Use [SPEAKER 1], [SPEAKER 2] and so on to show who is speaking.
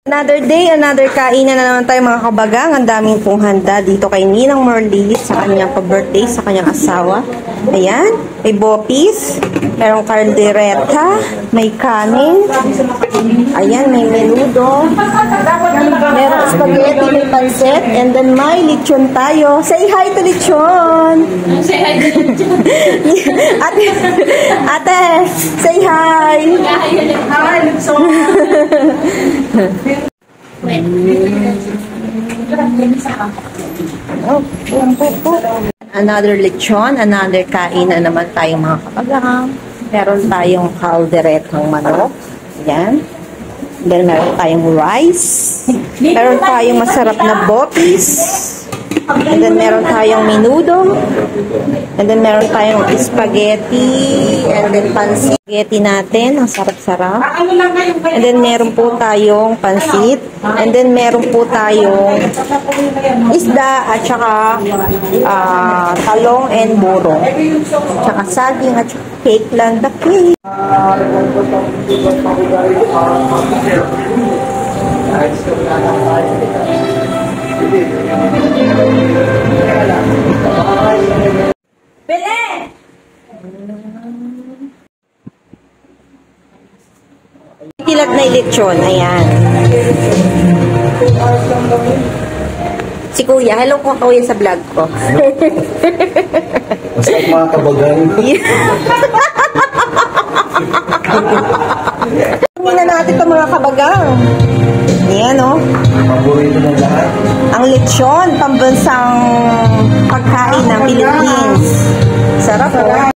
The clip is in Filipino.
[SPEAKER 1] Another day, another kainan na naman tayo mga kabagang. Ang daming pong handa dito kay Ninang Marlies sa kanyang pa-birthday, sa kanyang asawa. Ayan, may bopis, merong caldereta, may kanin, ayan, may menudo, merong spaghetti, may pansit, and then may lechon tayo. Say hi to lechon!
[SPEAKER 2] Say hi to lechon!
[SPEAKER 1] Ate, say hi!
[SPEAKER 2] Hi, lechon!
[SPEAKER 1] Another lechon, another kain na naman tayong mga kabagang. Meron tayong calderetang manok. Ayan. Then meron tayong rice. Meron tayong masarap na bopis. And then meron tayong menudo. And then meron tayong spaghetti. And then pansit. Spaghetti natin. Ang sarap-sarap. And then meron po tayong pansit. And then meron po tayong isda at saka talong and buro. Tsaka saging at saka cake lang. The cake.
[SPEAKER 2] Bele!
[SPEAKER 1] Tilag na lechon. Ayan. Si Kuya. Hello po Kuya sa vlog ko.
[SPEAKER 3] Masarap mga kabagang.
[SPEAKER 1] Tingnan natin ito mga kabagang. Ayan o.
[SPEAKER 3] Paborito ng lahat.
[SPEAKER 1] Ang lechon, pambansang pagkain ng Philippines. Sarap o.